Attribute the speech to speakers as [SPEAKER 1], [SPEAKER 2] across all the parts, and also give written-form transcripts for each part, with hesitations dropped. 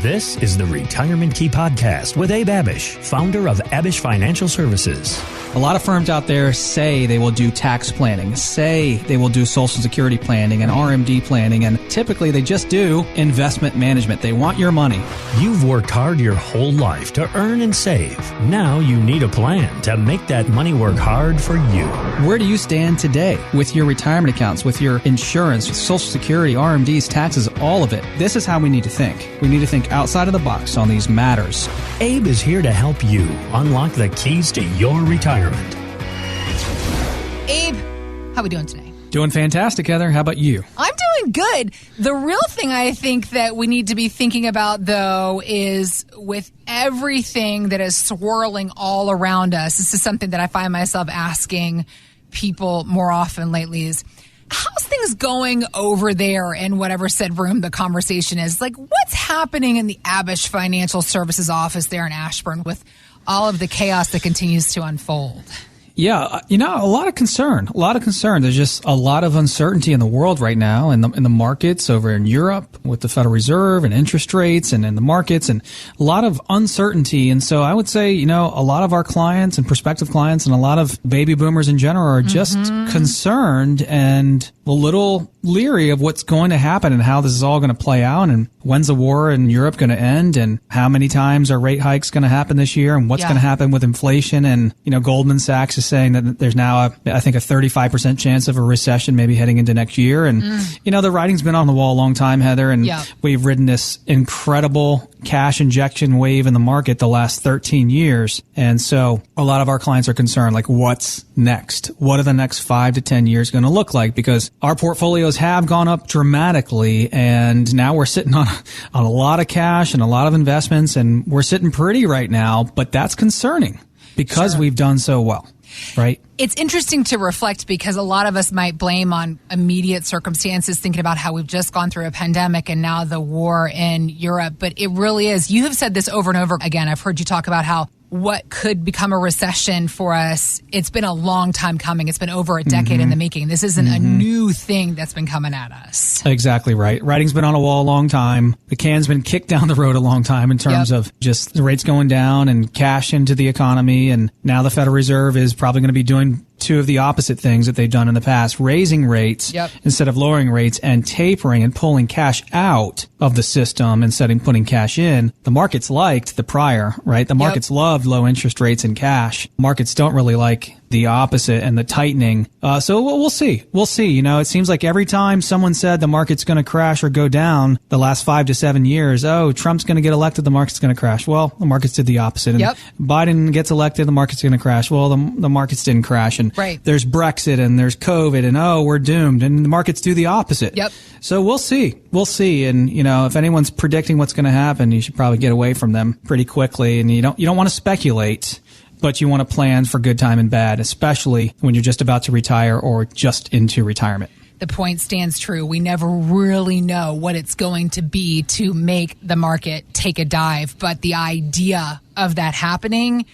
[SPEAKER 1] This is the Retirement Key Podcast with Abe Abish, founder of Abish Financial Services.
[SPEAKER 2] A lot of firms out there say they will do tax planning, say they will do Social Security planning and RMD planning, and typically they just do investment management. They want your money.
[SPEAKER 1] You've worked hard your whole life to earn and save. Now you need a plan to make that money work hard for you.
[SPEAKER 2] Where do you stand today with your retirement accounts, with your insurance, with Social Security, RMDs, taxes, all of it? This is how we need to think. We need to think outside of the box on these matters.
[SPEAKER 1] Abe is here to help you unlock the keys to your retirement.
[SPEAKER 3] Abe, how we doing today?
[SPEAKER 2] Doing fantastic, Heather. How about you?
[SPEAKER 3] I'm doing good. The real thing I think that we need to be thinking about, though, is with everything that is swirling all around us, this is something that I find myself asking people more often lately is, how's things going over there in whatever said room the conversation is? Like, what's happening in the Abish Financial Services office there in Ashburn with all of the chaos that continues to unfold?
[SPEAKER 2] Yeah, a lot of concern. There's just a lot of uncertainty in the world right now, in the markets over in Europe with the Federal Reserve and interest rates and in the markets, and a lot of uncertainty. And so I would say, a lot of our clients and prospective clients and a lot of baby boomers in general are just concerned and a little leery of what's going to happen and how this is all going to play out, and when's the war in Europe going to end, and how many times are rate hikes going to happen this year, and what's going to happen with inflation. And Goldman Sachs is saying that there's now I think a 35% chance of a recession maybe heading into next year. And the writing's been on the wall a long time, Heather, and we've ridden this incredible cash injection wave in the market the last 13 years. And so a lot of our clients are concerned, like, what's next? What are the next 5 to 10 years going to look like? Because our portfolios have gone up dramatically, and now we're sitting on a lot of cash and a lot of investments, and we're sitting pretty right now, but that's concerning because we've done so well. Right.
[SPEAKER 3] It's interesting to reflect because a lot of us might blame on immediate circumstances, thinking about how we've just gone through a pandemic and now the war in Europe. But it really is. You have said this over and over again. I've heard you talk about how what could become a recession for us, it's been a long time coming. It's been over a decade in the making. This isn't a new thing that's been coming at us.
[SPEAKER 2] Exactly right. Writing's been on a wall a long time. The can's been kicked down the road a long time in terms of just the rates going down and cash into the economy. And now the Federal Reserve is probably going to be doing two of the opposite things that they've done in the past, raising rates instead of lowering rates, and tapering and pulling cash out of the system instead of putting cash in. The markets liked the prior, right? The markets loved low interest rates and cash. Markets don't really like the opposite and the tightening. So we'll see. We'll see. It seems like every time someone said the market's going to crash or go down the last 5 to 7 years, Trump's going to get elected, the market's going to crash. Well, the markets did the opposite. And Biden gets elected, the market's going to crash. Well, the markets didn't crash. And there's Brexit and there's COVID and we're doomed. And the markets do the opposite. So we'll see. We'll see. And, if anyone's predicting what's going to happen, you should probably get away from them pretty quickly. And you don't want to speculate, but you want to plan for good time and bad, especially when you're just about to retire or just into retirement.
[SPEAKER 3] The point stands true. We never really know what it's going to be to make the market take a dive. But the idea of that happening,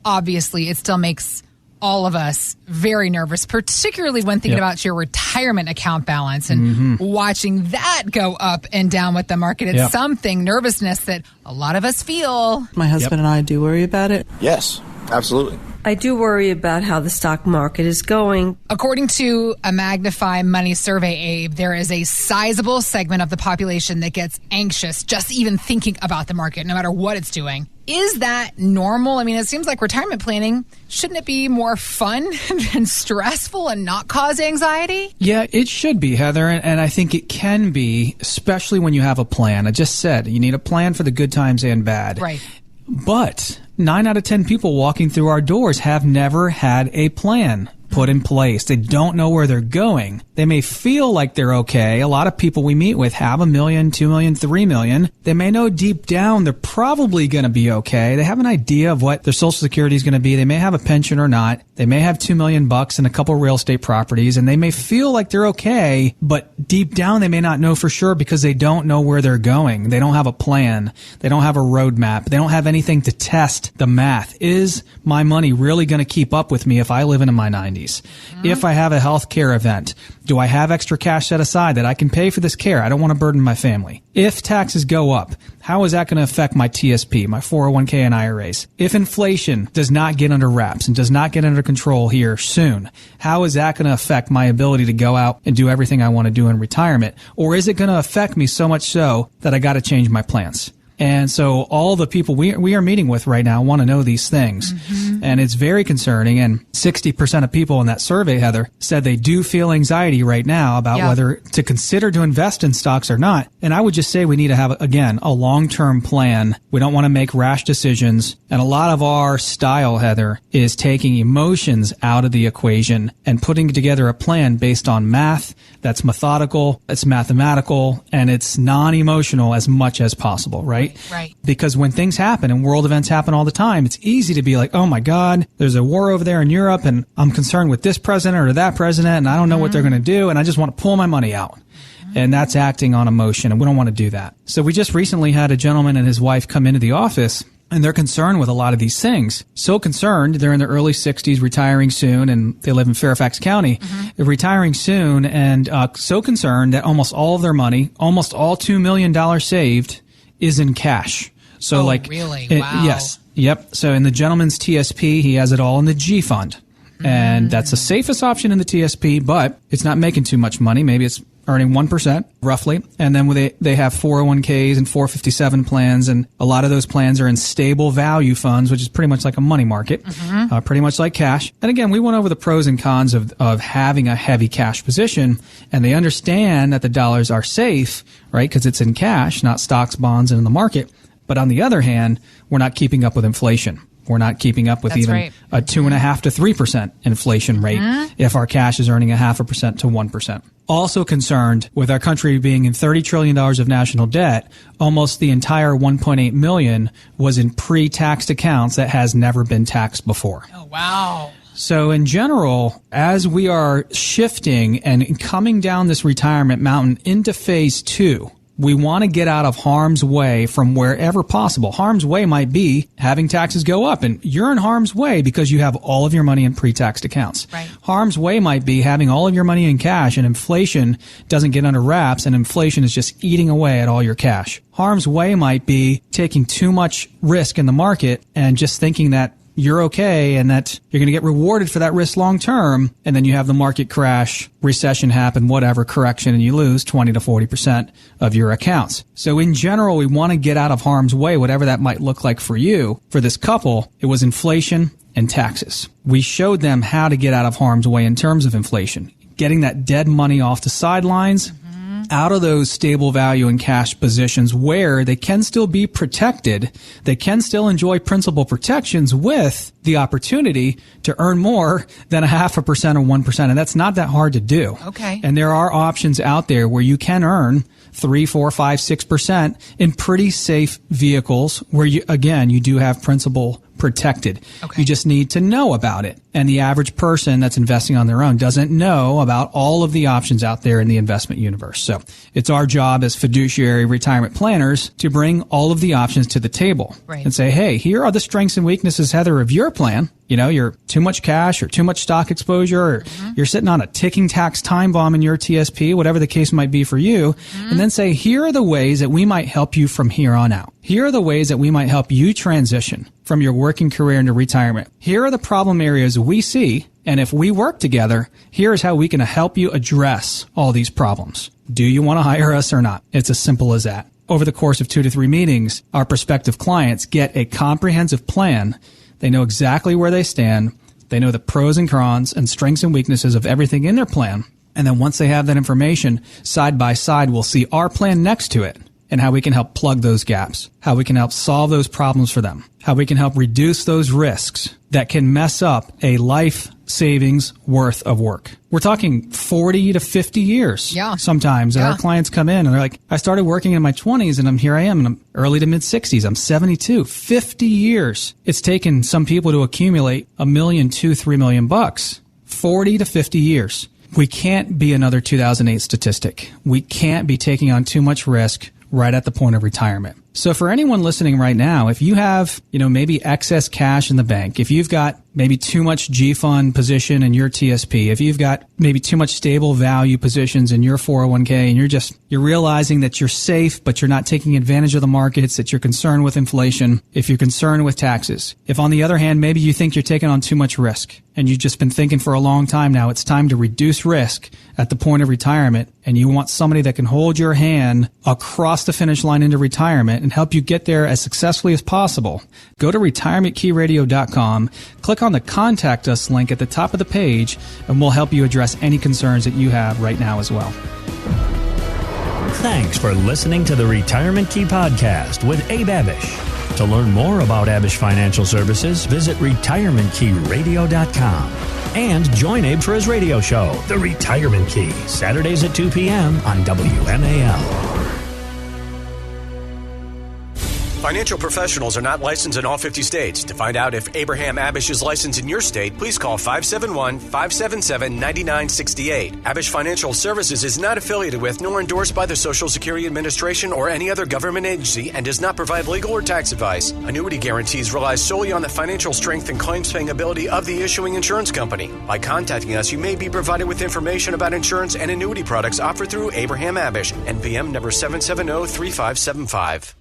[SPEAKER 3] obviously, it still makes all of us very nervous, particularly when thinking about your retirement account balance and watching that go up and down with the market. It's something, nervousness that a lot of us feel.
[SPEAKER 4] My husband and I do worry about it.
[SPEAKER 5] Yes, absolutely.
[SPEAKER 6] I do worry about how the stock market is going.
[SPEAKER 3] According to a Magnify Money survey, Abe, there is a sizable segment of the population that gets anxious just even thinking about the market, no matter what it's doing. Is that normal? I mean, it seems like retirement planning, shouldn't it be more fun and stressful and not cause anxiety?
[SPEAKER 2] Yeah, it should be, Heather, and I think it can be, especially when you have a plan. I just said, you need a plan for the good times and bad.
[SPEAKER 3] Right.
[SPEAKER 2] But 9 out of 10 people walking through our doors have never had a plan put in place. They don't know where they're going. They may feel like they're okay. A lot of people we meet with have $1 million, $2 million, $3 million. They may know deep down they're probably going to be okay. They have an idea of what their Social Security is going to be. They may have a pension or not. They may have $2 million and a couple real estate properties, and they may feel like they're okay, but deep down they may not know for sure because they don't know where they're going. They don't have a plan. They don't have a roadmap. They don't have anything to test the math. Is my money really going to keep up with me if I live into my 90s? 70s? If I have a health care event, do I have extra cash set aside that I can pay for this care? I don't want to burden my family. If taxes go up, how is that going to affect my TSP, my 401k and IRAs? If inflation does not get under wraps and does not get under control here soon, how is that going to affect my ability to go out and do everything I want to do in retirement? Or is it going to affect me so much so that I got to change my plans? And so all the people we are meeting with right now want to know these things. And it's very concerning. And 60% of people in that survey, Heather, said they do feel anxiety right now about whether to consider to invest in stocks or not. And I would just say we need to have, again, a long-term plan. We don't want to make rash decisions. And a lot of our style, Heather, is taking emotions out of the equation and putting together a plan based on math that's methodical, it's mathematical, and it's non-emotional as much as possible, right?
[SPEAKER 3] Right.
[SPEAKER 2] Because when things happen and world events happen all the time, it's easy to be like, oh my God, there's a war over there in Europe and I'm concerned with this president or that president and I don't know what they're going to do and I just want to pull my money out. And that's acting on emotion and we don't want to do that. So we just recently had a gentleman and his wife come into the office and they're concerned with a lot of these things. So concerned, they're in their early 60s, retiring soon, and they live in Fairfax County. They're retiring soon and so concerned that almost all of their money, almost all $2 million saved, is in cash. So
[SPEAKER 3] really? Wow.
[SPEAKER 2] Yes. Yep. So in the gentleman's TSP, he has it all in the G fund. And that's the safest option in the TSP, but it's not making too much money. Maybe it's earning 1% roughly. And then they have 401ks and 457 plans. And a lot of those plans are in stable value funds, which is pretty much like a money market, pretty much like cash. And again, we went over the pros and cons of having a heavy cash position. And they understand that the dollars are safe, right? Because it's in cash, not stocks, bonds, and in the market. But on the other hand, we're not keeping up with inflation. We're not keeping up with a 2.5% to 3% inflation rate if our cash is earning 0.5% to 1%. Also concerned with our country being in $30 trillion of national debt, almost the entire 1.8 million was in pre-taxed accounts that has never been taxed before.
[SPEAKER 3] Oh, wow.
[SPEAKER 2] So in general, as we are shifting and coming down this retirement mountain into phase 2, we want to get out of harm's way from wherever possible. Harm's way might be having taxes go up, and you're in harm's way because you have all of your money in pre-taxed accounts.
[SPEAKER 3] Right.
[SPEAKER 2] Harm's way might be having all of your money in cash and inflation doesn't get under wraps and inflation is just eating away at all your cash. Harm's way might be taking too much risk in the market and just thinking that you're okay and that you're going to get rewarded for that risk long term, and then you have the market crash, recession happen, whatever, correction, and you lose 20 to 40% of your accounts. So in general, we want to get out of harm's way, whatever that might look like for you. For this couple, it was inflation and taxes. We showed them how to get out of harm's way in terms of inflation, getting that dead money off the sidelines, out of those stable value and cash positions where they can still be protected. They can still enjoy principal protections with the opportunity to earn more than 0.5% or 1%. And that's not that hard to do.
[SPEAKER 3] Okay.
[SPEAKER 2] And there are options out there where you can earn 3, 4, 5, 6% in pretty safe vehicles where you do have principal protected.
[SPEAKER 3] Okay.
[SPEAKER 2] You just need to know about it. And the average person that's investing on their own doesn't know about all of the options out there in the investment universe. So it's our job as fiduciary retirement planners to bring all of the options to the table and say, hey, here are the strengths and weaknesses, Heather, of your plan. You know, you're too much cash or too much stock exposure, or you're sitting on a ticking tax time bomb in your TSP, whatever the case might be for you. And then say, here are the ways that we might help you from here on out. Here are the ways that we might help you transition from your working career into retirement. Here are the problem areas we see. And if we work together, here's how we can help you address all these problems. Do you want to hire us or not? It's as simple as that. Over the course of 2 to 3 meetings, our prospective clients get a comprehensive plan. They know exactly where they stand. They know the pros and cons and strengths and weaknesses of everything in their plan. And then once they have that information, side by side, we'll see our plan next to it and how we can help plug those gaps, how we can help solve those problems for them, how we can help reduce those risks that can mess up a life savings worth of work. We're talking 40 to 50 years sometimes. And our clients come in and they're like, I started working in my 20s and here I am in I'm early to mid 60s. I'm 72, 50 years. It's taken some people to accumulate $1 million, $2, $3 million, 40 to 50 years. We can't be another 2008 statistic. We can't be taking on too much risk right at the point of retirement. So for anyone listening right now, if you have, maybe excess cash in the bank, if you've got maybe too much G-fund position in your TSP, if you've got maybe too much stable value positions in your 401k, and you're realizing that you're safe, but you're not taking advantage of the markets, that you're concerned with inflation, if you're concerned with taxes. If on the other hand, maybe you think you're taking on too much risk, and you've just been thinking for a long time now, it's time to reduce risk at the point of retirement, and you want somebody that can hold your hand across the finish line into retirement and help you get there as successfully as possible, go to retirementkeyradio.com, click on the Contact Us link at the top of the page, and we'll help you address any concerns that you have right now as well.
[SPEAKER 1] Thanks for listening to the Retirement Key Podcast with Abe Abish. To learn more about Abish Financial Services, visit retirementkeyradio.com. And join Abe for his radio show, The Retirement Key, Saturdays at 2 p.m. on WMAL.
[SPEAKER 5] Financial professionals are not licensed in all 50 states. To find out if Abraham Abish is licensed in your state, please call 571-577-9968. Abish Financial Services is not affiliated with nor endorsed by the Social Security Administration or any other government agency and does not provide legal or tax advice. Annuity guarantees rely solely on the financial strength and claims-paying ability of the issuing insurance company. By contacting us, you may be provided with information about insurance and annuity products offered through Abraham Abish, NPM number 770-3575.